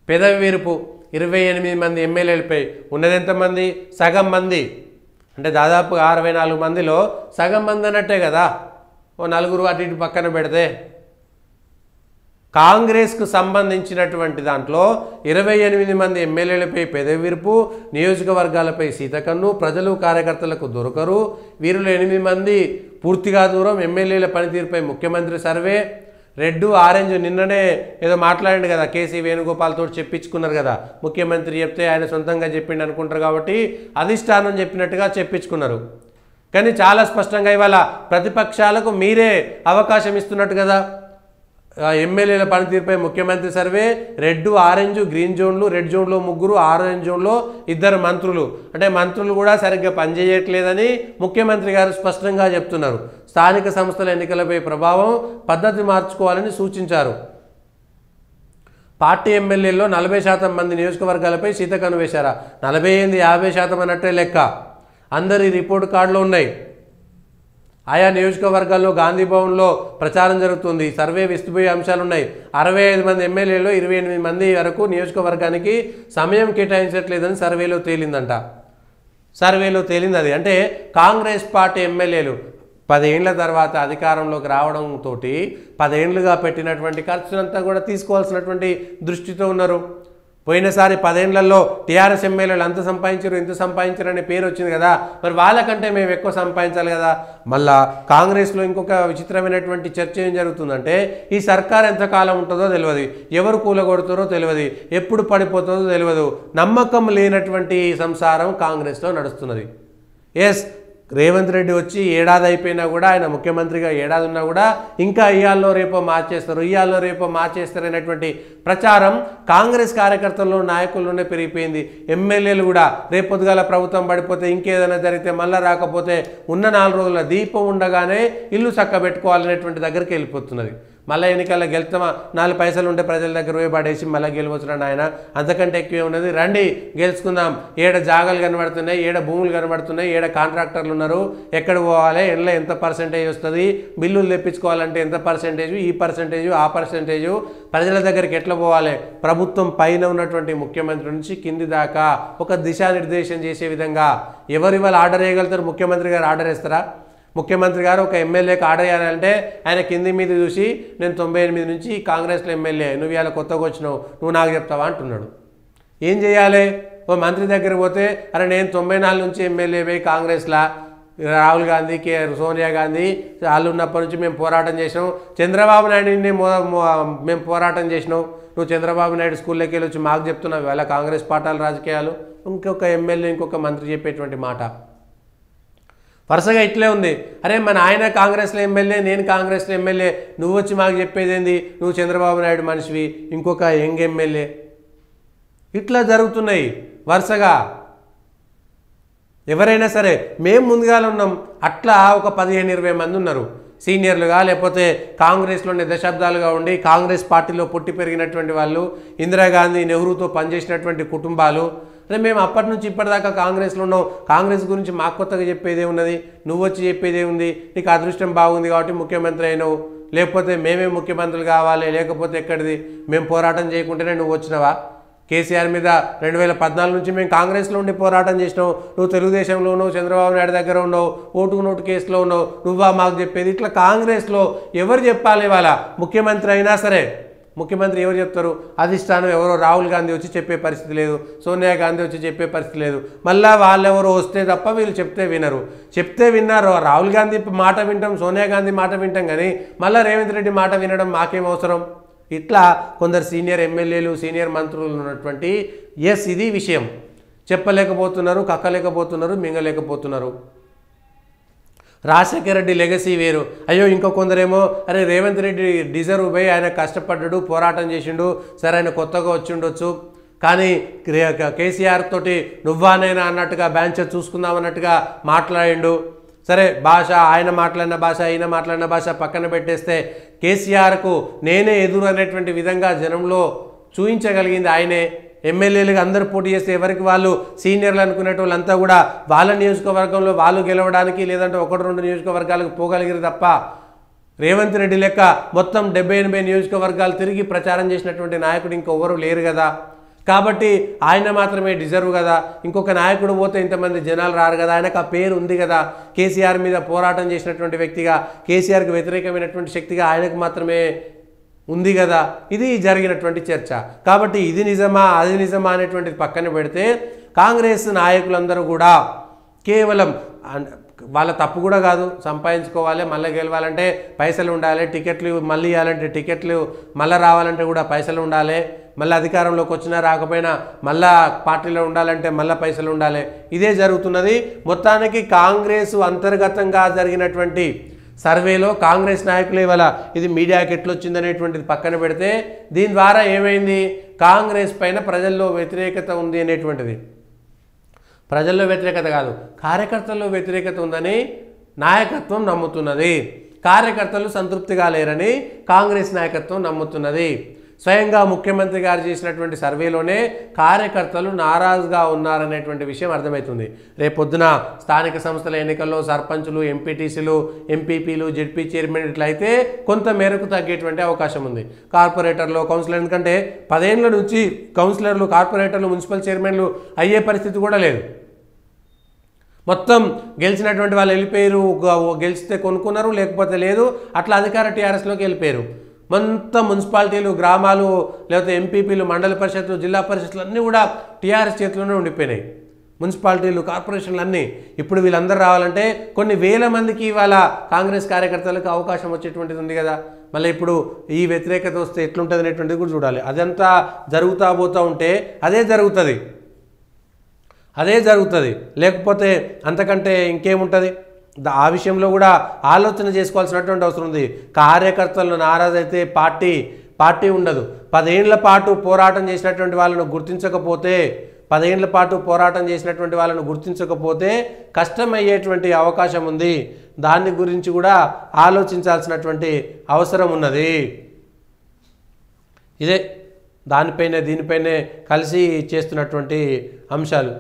పెదవి విరుపు 28 మంది ఎమ్మెల్యేలపై ఉన్నది ఎంతమంది? సగం మంది. అంటే దాదాపు 64 మందిలో సగం మంది అన్నట్టే కదా. ఓ నలుగురు అటు ఇటు పక్కన పెడితే కాంగ్రెస్కు సంబంధించినటువంటి దాంట్లో 28 మంది ఎమ్మెల్యేలపై పెదవి విరుపు, నియోజకవర్గాలపై సీతకన్ను, ప్రజలు కార్యకర్తలకు దొరకరు. వీరిలో 8 మంది పూర్తిగా దూరం. ఎమ్మెల్యేల పనితీరుపై ముఖ్యమంత్రి సర్వే. రెడ్ ఆరెంజ్ నిన్ననే ఏదో మాట్లాడండి కదా, కేసీ వేణుగోపాల్తో చెప్పించుకున్నారు కదా. ముఖ్యమంత్రి చెప్తే ఆయన సొంతంగా చెప్పిండు అనుకుంటారు కాబట్టి అధిష్టానం చెప్పినట్టుగా చెప్పించుకున్నారు. కానీ చాలా స్పష్టంగా ఇవాళ ప్రతిపక్షాలకు మీరే అవకాశం ఇస్తున్నట్టు కదా. ఎమ్మెల్యేల పనితీరుపై ముఖ్యమంత్రి సర్వే. రెడ్ ఆరెంజ్ గ్రీన్ జోన్లు, రెడ్ జోన్లో 3, ఆరెంజ్ జోన్లో 2 మంత్రులు. అంటే మంత్రులు కూడా సరిగ్గా పనిచేయట్లేదని ముఖ్యమంత్రి గారు స్పష్టంగా చెప్తున్నారు. స్థానిక సంస్థల ఎన్నికలపై ప్రభావం, పద్ధతి మార్చుకోవాలని సూచించారు. పార్టీ ఎమ్మెల్యేల్లో 40% మంది నియోజకవర్గాలపై సీతకన్ను వేశారా? 48, 50% అన్నట్టే లెక్క. అందరి రిపోర్ట్ కార్డులో ఉన్నాయి. ఆయా నియోజకవర్గాల్లో గాంధీ భవన్లో ప్రచారం జరుగుతుంది. సర్వే విస్తుపోయే అంశాలు ఉన్నాయి. 65 మంది ఎమ్మెల్యేలో 28 మంది వరకు నియోజకవర్గానికి సమయం కేటాయించట్లేదని సర్వేలో తేలిందంట. సర్వేలో తేలింది అది. అంటే కాంగ్రెస్ పార్టీ ఎమ్మెల్యేలు 10 ఏళ్ల తర్వాత అధికారంలోకి రావడంతో 10 ఏళ్లుగా పెట్టినటువంటి ఖర్చునంతా కూడా తీసుకోవాల్సినటువంటి దృష్టితో ఉన్నారు. పోయినసారి 10 ఏళ్లలో టీఆర్ఎస్ ఎమ్మెల్యేలు అంత సంపాదించారు, ఇంత సంపాదించారు అనే పేరు వచ్చింది కదా. మరి వాళ్ళకంటే మేము ఎక్కువ సంపాదించాలి కదా. మళ్ళా కాంగ్రెస్లో ఇంకొక విచిత్రమైనటువంటి చర్చ ఏం జరుగుతుందంటే, ఈ సర్కార్ ఎంతకాలం ఉంటుందో తెలియదు, ఎవరు కూలగొడతారో తెలియదు, ఎప్పుడు పడిపోతుందో తెలియదు. నమ్మకం లేనటువంటి సంసారం కాంగ్రెస్లో నడుస్తున్నది. ఎస్, రేవంత్ రెడ్డి వచ్చి ఏడాది అయిపోయినా కూడా, ఆయన ముఖ్యమంత్రిగా ఏడాది ఉన్నా కూడా ఇంకా ఇయాల్లో రేపో మార్చేస్తారు అనేటువంటి ప్రచారం కాంగ్రెస్ కార్యకర్తల్లో నాయకుల్లోనే పెరిగిపోయింది. ఎమ్మెల్యేలు కూడా రేపు పొద్దుగాల ప్రభుత్వం పడిపోతే, ఇంకేదైనా జరిగితే, మళ్ళీ రాకపోతే ఉన్న 4 రోజుల దీపం ఉండగానే ఇల్లు చక్కబెట్టుకోవాలనేటువంటి దగ్గరికి వెళ్ళిపోతున్నది. మళ్ళీ ఎన్నికల్లో గెలుస్తామా, 4 పైసలు ఉంటే ప్రజల దగ్గర పోయి పడేసి మళ్ళీ గెలవచ్చున్నాడు ఆయన, అంతకంటే ఎక్కువే ఉన్నది, రండి గెలుచుకుందాం. ఏడ జాగాలు కనబడుతున్నాయి, ఏడ భూములు కనబడుతున్నాయి, ఏడ కాంట్రాక్టర్లు ఉన్నారు, ఎక్కడ పోవాలి, ఎండ్లో ఎంత పర్సెంటేజ్ వస్తుంది, బిల్లులు తెప్పించుకోవాలంటే ఎంత పర్సెంటేజు, ఈ పర్సెంటేజు ఆ పర్సెంటేజు, ప్రజల దగ్గరికి ఎట్లా పోవాలి, ప్రభుత్వం పైన ఉన్నటువంటి ముఖ్యమంత్రి నుంచి కింది దాకా ఒక దిశానిర్దేశం చేసే విధంగా ఎవరు ఇవాళ ఆర్డర్ వేయగలుగుతారు? ముఖ్యమంత్రి గారు ఆర్డర్ వేస్తారా? ముఖ్యమంత్రి గారు ఒక ఎమ్మెల్యేకి ఆర్డర్ చేయాలంటే ఆయన కింది మీద చూసి, నేను 98 నుంచి కాంగ్రెస్లో ఎమ్మెల్యే, నువ్వు ఇవాళ కొత్తగా వచ్చినావు, నువ్వు నాకు చెప్తావా అంటున్నాడు. ఏం చేయాలి? ఓ మంత్రి దగ్గర పోతే, అరే నేను 94 నుంచి ఎమ్మెల్యే పోయి కాంగ్రెస్లా, రాహుల్ గాంధీ, సోనియా గాంధీ వాళ్ళు ఉన్నప్పటి నుంచి మేము పోరాటం చేసినాం, చంద్రబాబు నాయుడిని మేము పోరాటం చేసినాం, నువ్వు చంద్రబాబు నాయుడు స్కూల్లోకి వెళ్ళి వచ్చి మాకు చెప్తున్నావు ఇవాళ కాంగ్రెస్ పార్టీ రాజకీయాలు. ఇంకొక ఎమ్మెల్యే ఇంకొక మంత్రి చెప్పేటువంటి మాట వరుసగా ఇట్లే ఉంది. అరే మన ఆయన కాంగ్రెస్లో ఎమ్మెల్యే, నేను కాంగ్రెస్లో ఎమ్మెల్యే, నువ్వు వచ్చి మాకు చెప్పేది ఏంది, నువ్వు చంద్రబాబు నాయుడు మనిషివి, ఇంకొక యంగ్ ఎమ్మెల్యే. ఇట్లా జరుగుతున్నాయి వరుసగా. ఎవరైనా సరే మేము ముందుగానే ఉన్నాం, అట్లా ఒక 15-20 మంది ఉన్నారు సీనియర్లుగా, లేకపోతే కాంగ్రెస్లోనే దశాబ్దాలుగా ఉండి కాంగ్రెస్ పార్టీలో పుట్టి పెరిగినటువంటి వాళ్ళు, ఇందిరాగాంధీ నెహ్రూతో పనిచేసినటువంటి కుటుంబాలు. అదే మేము అప్పటి నుంచి ఇప్పటిదాకా కాంగ్రెస్లో ఉన్నాం, కాంగ్రెస్ గురించి మాకు కొత్తగా చెప్పేదే ఉన్నది, నువ్వు వచ్చి చెప్పేదే ఉంది, నీకు అదృష్టం బాగుంది కాబట్టి ముఖ్యమంత్రి అయినావు, లేకపోతే మేమే ముఖ్యమంత్రులు కావాలి, లేకపోతే ఎక్కడిది, మేము పోరాటం చేయకుంటేనే నువ్వు వచ్చినావా? కేసీఆర్ మీద 2014 నుంచి మేము కాంగ్రెస్లో ఉండి పోరాటం చేసినావు, నువ్వు తెలుగుదేశంలో ఉన్నావు, చంద్రబాబు నాయుడు దగ్గర ఉన్నావు, ఓటుకు నోటు కేసులో ఉన్నావు, నువ్వా మాకు చెప్పేది? ఇట్లా కాంగ్రెస్లో ఎవరు చెప్పాలి? ఇవాళ ముఖ్యమంత్రి అయినా సరే, ముఖ్యమంత్రి ఎవరు చెప్తారు? అధిష్టానం ఎవరో రాహుల్ గాంధీ వచ్చి చెప్పే పరిస్థితి లేదు, సోనియా గాంధీ వచ్చి చెప్పే పరిస్థితి లేదు. మళ్ళీ వాళ్ళెవరో వస్తే తప్ప వీళ్ళు చెప్తే వినరు. చెప్తే విన్నారు, రాహుల్ గాంధీ మాట వింటాం, సోనియా గాంధీ మాట వింటాం, కానీ మళ్ళీ రేవంత్ రెడ్డి మాట వినడం మాకేం అవసరం? ఇట్లా కొందరు సీనియర్ ఎమ్మెల్యేలు, సీనియర్ మంత్రులు ఉన్నటువంటి ఇది విషయం. చెప్పలేకపోతున్నారు, కక్కలేకపోతున్నారు, మింగలేకపోతున్నారు. రాజశేఖర రెడ్డి లెగసీ వేరు. అయ్యో ఇంకో కొందరేమో అరే రేవంత్ రెడ్డి డిజర్వ్ పోయి ఆయన కష్టపడ్డాడు, పోరాటం చేసిండు, సరే ఆయన కొత్తగా వచ్చి ఉండొచ్చు, కానీ కేసీఆర్ తోటి నువ్వానైనా అన్నట్టుగా బెంచ్ చూసుకుందాం అన్నట్టుగా మాట్లాడిండు. సరే భాష, ఆయన మాట్లాడిన భాష, ఈయన మాట్లాడిన భాష పక్కన పెట్టేస్తే కేసీఆర్కు నేనే ఎదురు అనేటువంటి విధంగా జనంలో చూపించగలిగింది ఆయనే. ఎమ్మెల్యేలుగా అందరూ పోటీ చేస్తే ఎవరికి వాళ్ళు సీనియర్లు అనుకునే వాళ్ళంతా కూడా వాళ్ళ నియోజకవర్గంలో వాళ్ళు గెలవడానికి, లేదంటే 1-2 నియోజకవర్గాలకు పోగలిగారు తప్ప రేవంత్ రెడ్డి లెక్క మొత్తం 70-80 నియోజకవర్గాలు తిరిగి ప్రచారం చేసినటువంటి నాయకుడు ఇంకెవరు లేరు కదా. కాబట్టి ఆయన మాత్రమే డిజర్వ్ కదా, ఇంకొక నాయకుడు పోతే ఇంతమంది జనాలు రారు కదా, ఆయనకు ఆ పేరు ఉంది కదా, కేసీఆర్ మీద పోరాటం చేసినటువంటి వ్యక్తిగా, కేసీఆర్కి వ్యతిరేకమైనటువంటి శక్తిగా ఆయనకు మాత్రమే ఉంది కదా, ఇది జరిగినటువంటి చర్చ. కాబట్టి ఇది నిజమా అది నిజమా అనేటువంటిది పక్కన పెడితే కాంగ్రెస్ నాయకులందరూ కూడా కేవలం వాళ్ళ తప్పు కూడా కాదు, సంపాదించుకోవాలి, మళ్ళీ గెలవాలంటే పైసలు ఉండాలి, టికెట్లు మళ్ళీ ఇవ్వాలంటే టికెట్లు మళ్ళీ రావాలంటే కూడా పైసలు ఉండాలి, మళ్ళీ అధికారంలోకి వచ్చినా రాకపోయినా మళ్ళా పార్టీలో ఉండాలంటే మళ్ళీ పైసలు ఉండాలి, ఇదే జరుగుతున్నది. మొత్తానికి కాంగ్రెస్ అంతర్గతంగా జరిగినటువంటి సర్వేలో కాంగ్రెస్ నాయకులు ఇవాళ ఇది మీడియాకి ఎట్లొచ్చిందనేటువంటిది పక్కన పెడితే దీని ద్వారా ఏమైంది, కాంగ్రెస్ పైన ప్రజల్లో వ్యతిరేకత ఉంది అనేటువంటిది, ప్రజల్లో వ్యతిరేకత కాదు కార్యకర్తల్లో వ్యతిరేకత ఉందని నాయకత్వం నమ్ముతున్నది, కార్యకర్తలు సంతృప్తిగా లేరని కాంగ్రెస్ నాయకత్వం నమ్ముతున్నది. స్వయంగా ముఖ్యమంత్రి గారు చేసినటువంటి సర్వేలోనే కార్యకర్తలు నారాజుగా ఉన్నారనేటువంటి విషయం అర్థమవుతుంది. రేపొద్దున స్థానిక సంస్థల ఎన్నికల్లో సర్పంచులు, ఎంపీటీసీలు, ఎంపీపీలు, జెడ్పీ చైర్మన్ ఇట్లయితే కొంత మేరకు తగ్గేటువంటి అవకాశం ఉంది. కార్పొరేటర్లు, కౌన్సిలర్, ఎందుకంటే 10 ఏళ్ల నుంచి కౌన్సిలర్లు, కార్పొరేటర్లు, మున్సిపల్ చైర్మన్లు అయ్యే పరిస్థితి కూడా లేదు. మొత్తం గెలిచినటువంటి వాళ్ళు వెళ్ళిపోయారు, గెలిస్తే కొనుక్కున్నారు, లేకపోతే లేదు, అట్లా అధికార టీఆర్ఎస్లోకి వెళ్ళిపోయారు. మొత్తం మున్సిపాలిటీలు, గ్రామాలు, లేకపోతే ఎంపీపీలు, మండల పరిషత్లు, జిల్లా పరిషత్లు అన్నీ కూడా టీఆర్ఎస్ చేతిలోనే ఉండిపోయినాయి. మున్సిపాలిటీలు, కార్పొరేషన్లు అన్నీ. ఇప్పుడు వీళ్ళందరూ రావాలంటే కొన్ని వేల మందికి ఇవాళ కాంగ్రెస్ కార్యకర్తలకు అవకాశం వచ్చేటువంటిది ఉంది కదా, మళ్ళీ ఇప్పుడు ఈ వ్యతిరేకత వస్తే ఎట్లుంటుంది అనేటువంటిది కూడా చూడాలి. అదంతా జరుగుతూ పోతూ ఉంటే అదే జరుగుతుంది, లేకపోతే అంతకంటే ఇంకేముంటుంది. ఆ విషయంలో కూడా ఆలోచన చేసుకోవాల్సినటువంటి అవసరం ఉంది. కార్యకర్తలను నారాజైతే పార్టీ ఉండదు. 10 ఏళ్ల పాటు పోరాటం చేసినటువంటి వాళ్ళను గుర్తించకపోతే 10 ఏళ్ల పాటు పోరాటం చేసినటువంటి వాళ్ళను గుర్తించకపోతే కష్టమయ్యేటువంటి అవకాశం ఉంది. దాని గురించి కూడా ఆలోచించాల్సినటువంటి అవసరం ఉన్నది. ఇదే దీనిపైనే కలిసి చేస్తున్నటువంటి అంశాలు.